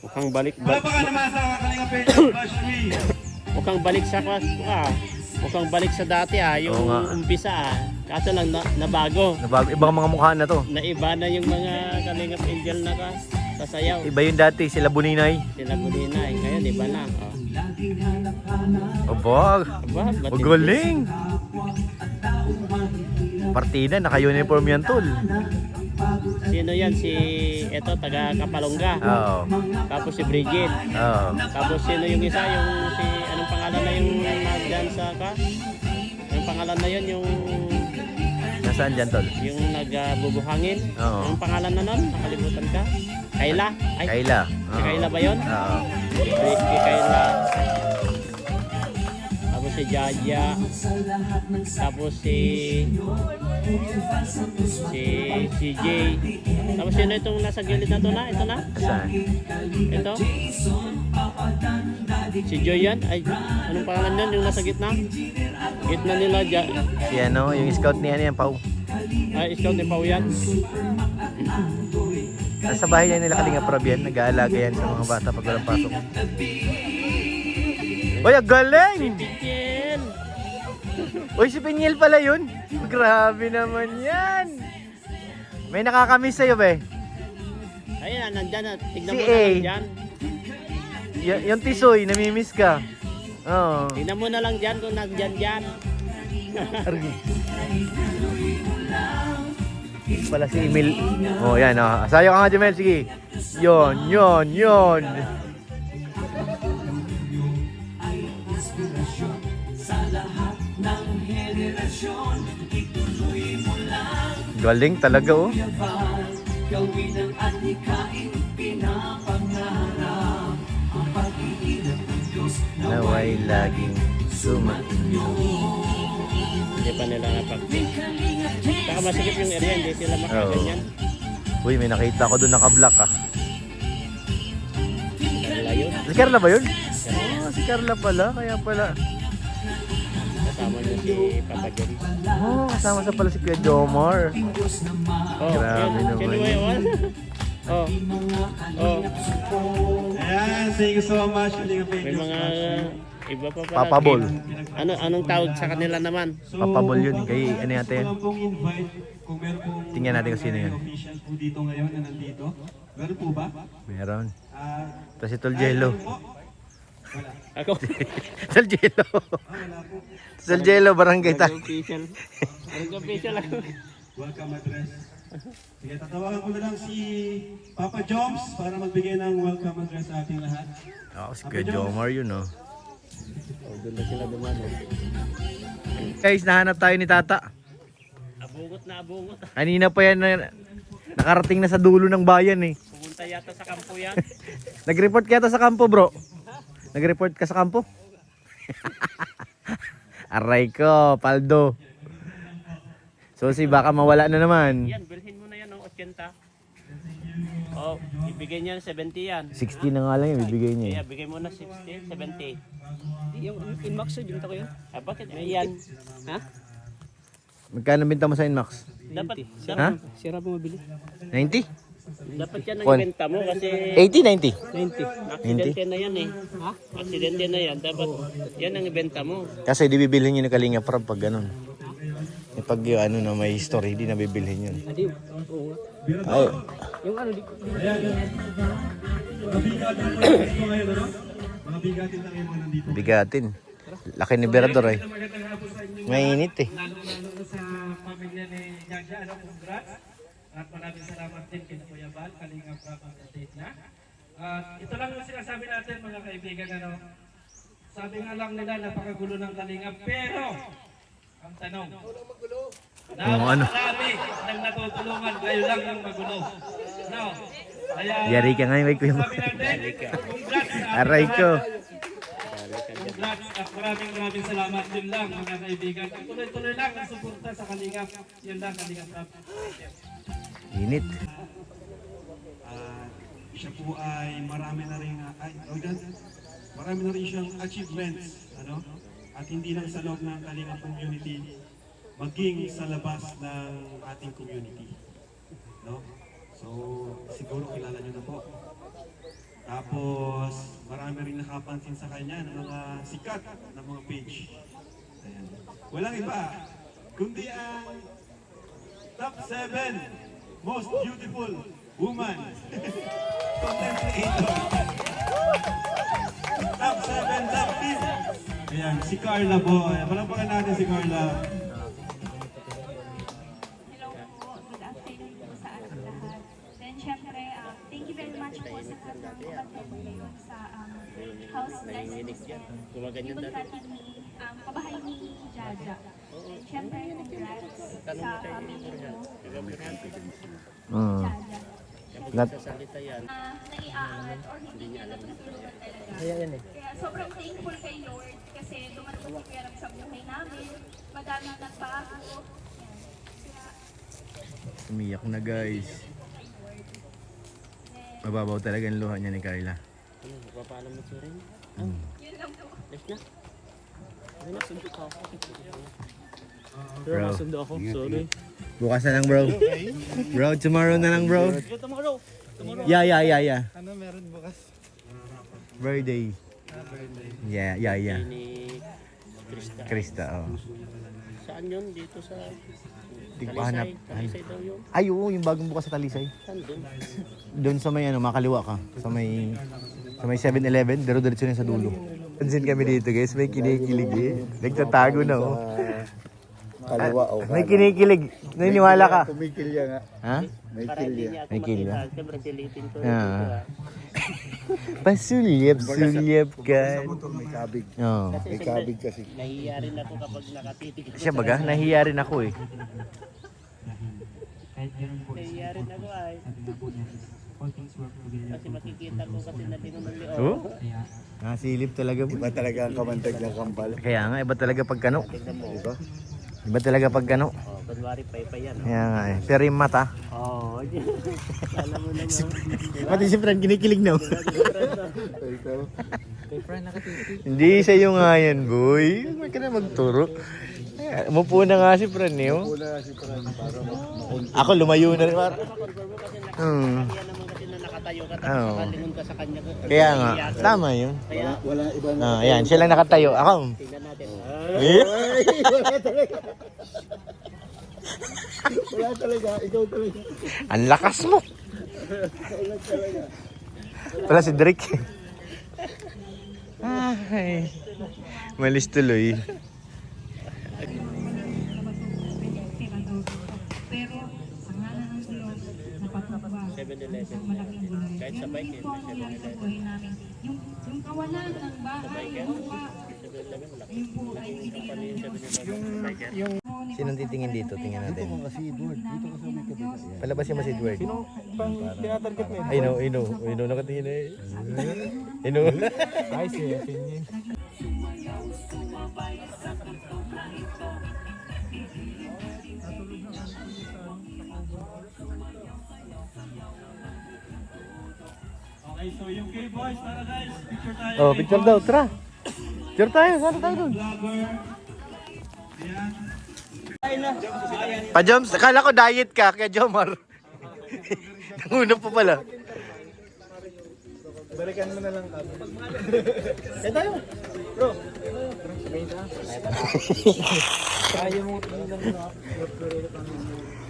Mukhang balik Baka naman sa Kalinga Page, Ashley. mukhang balik sa mukhang balik sa dati yung Oo nga. umpisa Kaso lang nabago. Ibang mga mukha na to. Naiba na yung mga Kalingap Angel na sasayaw. Iba yung dati, sila Buninay. Sila Buninay. Ngayon iba na. Aba, Aba, magaling. Partida, naka-uniform yan tol. Sino yan? Eto, taga Kapalongga. Oo. Tapos si Bridget. Oo. Tapos sino yung isa? Anong pangalan na yung nagdyan Anong pangalan na yun? Nasaan dyan tol? Yung nagbubuhangin. Oo. Anong pangalan na nun? Nakalimutan ka? Kayla? Kayla. Si Kayla ba yun? Oo. Si Kayla. Tapos si Jaja. Tapos si Jay. Tapos sino itong nasa gilid na to na? Ito na? Nasaan? Ito? Si Joy yan? Ay, anong pangalan yun? Yung nasa gitna? Gitna nila. Si ano, yung scout ni ano yan, Pau. Ay, scout ni Pau yan. Sa bahay yan nila Kalinga Prab yan, nag-aalaga yan sa mga bata pag walang pasok. Uy, ang galing! Pichel! Uy, si Piniel pala yun. Grabe naman yan. May nakakamiss sa'yo ba eh? Ayun, nandyan na. Tignan Si mo A. na lang dyan. Yung tisoy, namimiss ka. Oo. Tignan mo na lang dyan kung nandyan dyan. Pala si Emil. Oh, yan. Oh. Sayo ka nga, Jamel. Sige. Yon. Galing talaga, oh. Naway laging sumainyo. Hindi pa nila napag-face. Saka masikip yung area, hindi sila makaganyan. Uy, may nakita ko doon naka-block ah. Carla yun. Si Carla ba yun? Oh, si Carla pala. Kaya pala. Kasama niya si Papa Jerry. Oh, kasama sa pala si Kuya Jomar. Oh, Grabe yun. naman. Sino ba yun? Oh. Ayan, thank you so much, Kalinga Page. May mga iba pa pala. Papabol. Anong tawag sa kanila naman? Papabol yun. Kay ano yata yan? Gusto ko lang pong invite kung meron pong Tingnan natin kung sino yun. official po dito ngayon na nandito. Meron po ba? Meron. Ah, Tapos si Tol Jello. po? Wala. Ako. Tol Jello. Wala po. Tol Jello, barangay ta. Official. Official ako. Welcome address. Sige, tatawagan ko na lang si Papa Joms para magbigay ng welcome address sa ating lahat. Ako si Kuya Jomar yun, oh. Oh, doon na sila dumano. Guys, nahanap tayo ni Tata. Abungot na abungot. Kanina pa yan nakarating na sa dulo ng bayan eh. Pumunta yata sa kampo yan. Nag-report ka yata sa kampo, bro. Nag-report ka sa kampo? Aray ko, Paldo. So si baka mawala na naman. Yan, bilhin mo na yan ng 80. Oh, ibigay niya ng 70 yan. 60 na nga lang yung bibigay niya. Kaya bigay mo na 60, 70. Yung Inmax sir, binenta ko yun. Bakit? Yan. Ha? Magkano binta mo sa Inmax? Dapat, Ha? Sira po mabili. 90? dapat yan ang Kon. ibenta mo kasi 80, 90. aksidente na yan eh. Ha? Aksidente na yan. Dapat yan ang ibenta mo. Kasi di bibilhin yun ng Kalinga Prab pag ganun. Eh, pag yung ano na may history, di na bibilhin yun. Adi, oo nga. Ay, Yung ano, di Mga bigatin po nandito ngayon, ano? Mga bigatin lang yung mga nandito. bigatin. Laki ni Berador eh. Magandang hapon sa inyo. Mainit eh. Lalo sa pamilya ni Jaja, ano, congrats. At maraming salamat din kina Kuya Bal, Kalinga Prab ang update niya. At ito lang ang sinasabi natin mga kaibigan, ano. Sabi nga lang nila, napakagulo ng Kalinga, pero ang tanong, Oo, ano? marami nang natutulungan, kayo lang ang magulo. No? Kaya, Yari ka ngayon, may kuya. sabi natin, congrats sa ating Aray ko. congrats at maraming salamat din lang mga kaibigan. At tuloy-tuloy lang ang suporta sa Kalingap. Yan lang, Kalingap Rap. Init. Siya po ay marami na rin, marami na rin siyang achievements, ano? At hindi lang sa loob ng Kalingap community, maging sa labas ng ating community. No? So, siguro kilala niyo na po. Tapos, marami rin nakapansin sa kanya ng mga sikat na mga page. Ayan. Walang iba, kundi ang top 7 most beautiful woman. Content creator. Top 7 love team. Ayan, si Carla po. Ayan, palampakan natin si Carla. Hello po, good afternoon po sa ating lahat. Then syempre, thank you very much po sa lahat ng kapatid ngayon sa House Blessings and Ibon ni kabahay ni Jaja. And syempre, congrats sa family mo, Jaja. Nat- Sasalita yan. Naiaangat or hindi niya natutulungan talaga. Kaya sobrang thankful kay Lord kasi dumating si Kerem sa buhay namin. Madaming nagbago. Yan. Kaya Umiyak na guys. Mababaw talaga ang luha niya ni Carla. Ano, papaalam mo si Ren? yun lang po. Left na. Ano na, sundo ka ako. Bro. Sundo ako, sorry. Bukas na lang bro. Bro, tomorrow na lang bro. Tomorrow. Yeah. Ano meron bukas? Birthday. Yeah. Ni Krista. Krista, oh. Saan yun? Dito sa Tigpahanap. Talisay daw yun. Ay, oo, yung bagong bukas sa Talisay. Saan doon? Doon sa may makaliwa ka. Sa may 7-Eleven, diretso na sa dulo. Pansin kami dito guys, may kinikilig eh. Nagtatago na oh. Kaliwa o May kinikilig. Naniniwala ka? kumikilya nga. Ha? May Para hindi kilya. niya ako May kilya. makita. Siyempre, dilitin ko. Ah. Pasulyap ka. May kabig. Oo. May kabig kasi. Nahiya rin ako kapag nakatitig. Siya baga, nahiya rin ako eh. Nahiya rin ako ay. Kasi makikita ko kasi na tinunong ni Oh? Nasilip talaga Iba mo. talaga ang kamandag ng kampal. Kaya nga, iba talaga pagkano. Diba? Iba talaga pagkano. Oh, kunwari paypay yan. Kaya nga eh. Pero yung mata. Oh, alam mo naman. Pati si Fran, kinikilig na. Ikaw. Hindi sa'yo nga yan, boy. Huwag ka na magturo. Umupo na nga si Fran eh. Oh. Una si Fran para makunti. Ako lumayo na rin. Yan naman kasi na nakatayo ka tapos Oo. nakalingon ka sa kanya. Kaya nga, tama yun. Kaya Wala iba na. Ayan, siya lang nakatayo. Ako. tingnan natin. Eh? Wala talaga. Ikaw talaga. Ang lakas mo. Pala si Drake. Ay. Malis tuloy. Pero ang ngalan ng Diyos, napatubag 7-Eleven. sa malaking gulay. Kahit sa bike, Yun po ang nangyari sa buhay namin. Yung kawalan ng bahay, lupa, yun po ay binigyan ng Diyos. Sinong titingin dito? Tingnan natin. Seedward. Dito ka sa may kabila. Palabasin mo si Edward. Pang tinatarget mo. Ay, no, nakatingin eh. Ino. Ay, si Pinyin. Okay, so yung K-Boys, tara guys, picture tayo. Oh, picture daw, tara. Picture tayo, sana tayo dun. Vlogger. Ayan. Pa-Joms, akala ko diet ka, kaya Jomar. Nanguna pa pala. Balikan mo na lang kami.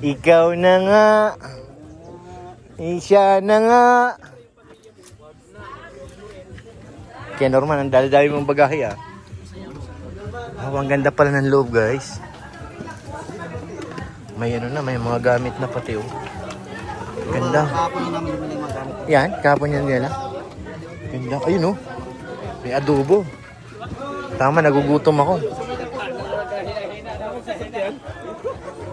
Ikaw na nga. Siya na nga. Kaya Norman, ang dali-dali mong bagahe ah. Oh, ang ganda pala ng loob guys. May ano na, may mga gamit na pati oh. Ganda. Yan, kapon yan nila. Ganda. Ayun oh. May adobo. Tama, nagugutom ako.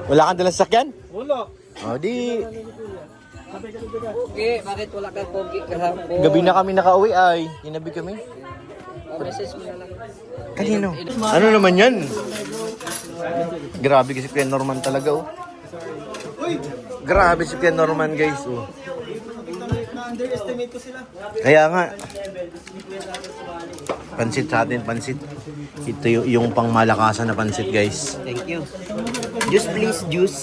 Wala kang dalang sasakyan? Wala. O di, Okay, bakit wala kang pogi kahapon? gabi na kami nakauwi ay. Ginabi kami. Message mo na lang. Kanino? Ano naman yan? Grabe kasi Kuya Norman talaga oh. Grabe si Kuya Norman guys oh. Kaya nga. Pansit sa atin, pansit. Ito yung pangmalakasan na pansit guys. Thank you. Juice please, juice.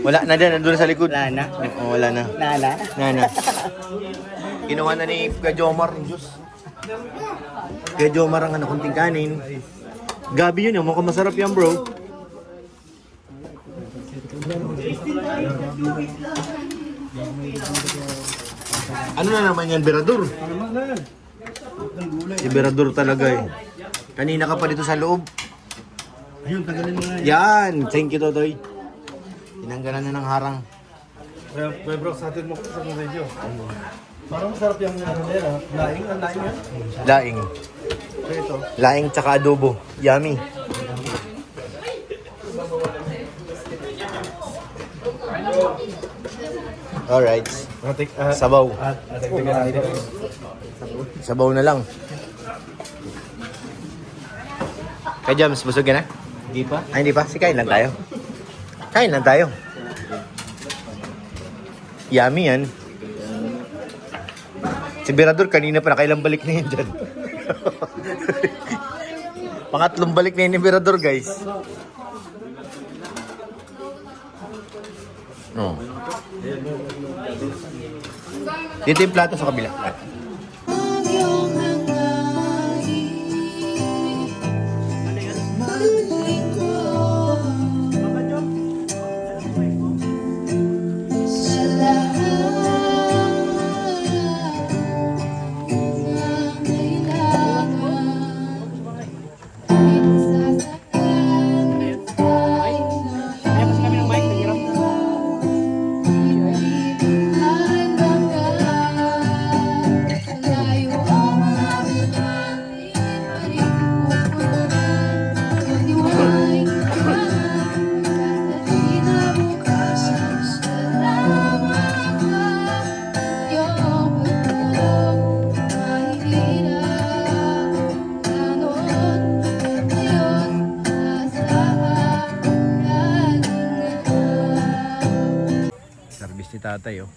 Wala na din, nandun sa likod. Wala na. Oo, wala na. Nana. Nana. Kinuha na ni Kuya Jomar ng juice. Kuya Jomar ang kunting kanin. Gabi yun, mukhang masarap yan bro. Ano na naman yan, Berador? Si Berador talaga eh. Kanina ka pa dito sa loob. Ayun, tagalin mo na yan. Yan! Thank you, Totoy. Tinanggalan na ng harang. May bro, sa atin mo sa mga video. Parang masarap yung ano na yan, ha? Laing, ang laing yan. Laing. So ito. Laing tsaka adobo. Yummy. Alright. Sabaw. Sabaw na lang. Kay James, busog ka na? Hindi pa? Ay, hindi pa. Sige, kain lang tayo. Kain lang tayo. Yummy yan. Si Berador, kanina pa nakailang balik na yun dyan. Pangatlong balik na yun ni Berador, guys. No. Dito yung plato sa kabila. Service ni tatay, oh.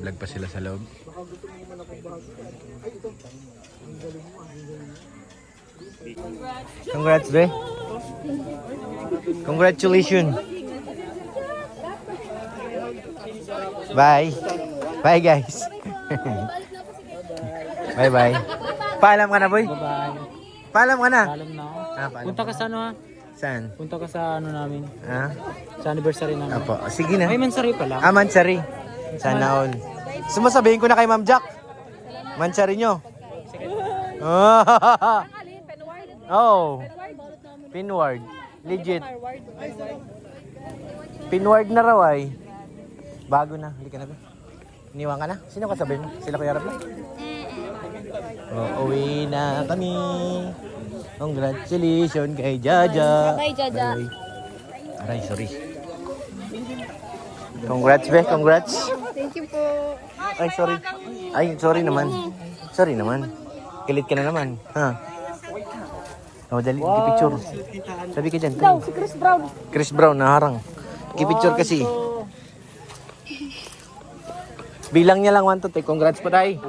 Vlog pa sila sa loob. Congrats, be. Congratulations. Bye. Bye, guys. Bye-bye. Paalam ka na, boy? Bye. Paalam ka na? Alam na ako. Paalam. Punta ka sa ano ha? Saan? Punta ka sa ano namin. Ha? Sa anniversary namin. Apo. Sige na. Ay, Mansari pala. Ah, Mansari. Sana all. Sumasabihin ko na kay Ma'am Jack. Mansari nyo. Oh. Pinward. Legit. Pinward na raw ay. Bago na. Hindi ka na ba? Iniwan ka na? Sino kasabi mo? Sila Kuya Rab na? Oh, uwi na kami. Congratulations kay Jaja. Bye, Jaja. Bye. Aray, sorry. Congrats, be. Congrats. Thank you po. Ay, sorry. Ay, sorry naman. Sorry naman. Kilit ka na naman. Ha? Oh, dali. Picture. Sabi ka dyan. Daw, si Chris Brown. Chris Brown, naharang. Picture kasi. Bilang niya lang 1 to 3. Congrats po tayo.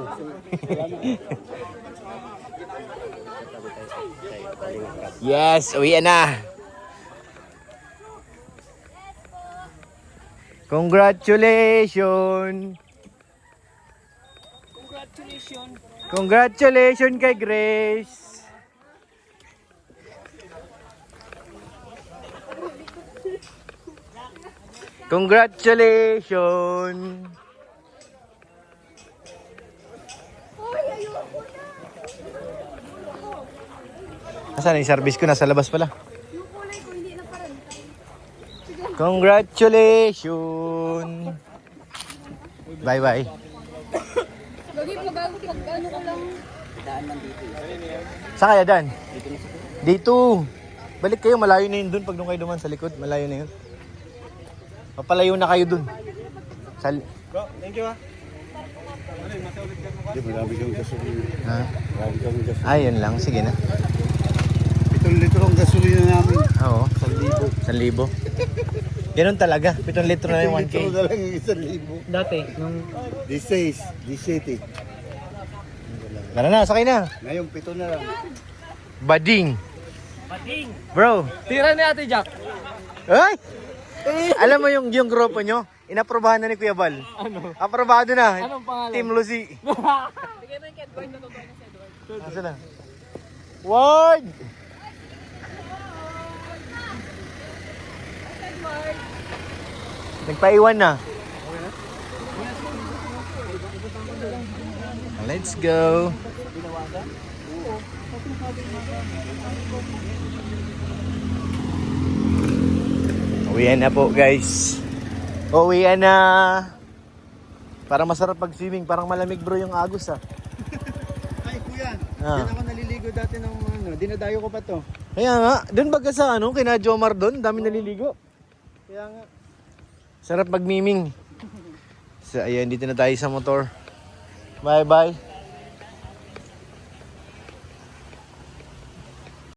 Yes, uwi na. Congratulations. Congratulations kay Grace. Congratulations. Nasaan yung service ko? Nasa labas pala. Congratulations. Bye-bye. Lagi pag-ano ko lang. Saan kaya Dan? Dito. Balik kayo, malayo na yun dun. Pag nung kayo duman sa likod, malayo na yun. Papalayo na kayo dun. Bro, thank you ha. Marami kang gasolina. Ha? Marami kang gasolina. Ayun lang, sige na. 7 litro ang gasolina namin. Oo. 1,000. Ganun talaga. 7 litro na yung 1K. 7 litro na lang yung 1,000. Dati, nung 16, 17. Tara na, sakay na. Ngayong 7 na lang. Bading. Bro. Tira ni Ate Jack. Ay! Alam mo yung grupo nyo? Inaprobahan na ni Kuya Bal. Ano? Aprobado na. Anong pangalan? Team Lucy. Nasaan na? Ward! Nagpaiwan na. Let's go. Uwian na po guys. Uwian na. Parang masarap pag-swimming. Parang malamig bro yung Agos ah. Ay, kuya. Ah. Diyan ako naliligo dati ng dinadayo ko pa to. Kaya nga, doon baga sa ano, kina Jomar doon, dami naliligo. Kaya nga. Sarap magmiming. So, ayan, dito na tayo sa motor. Bye-bye.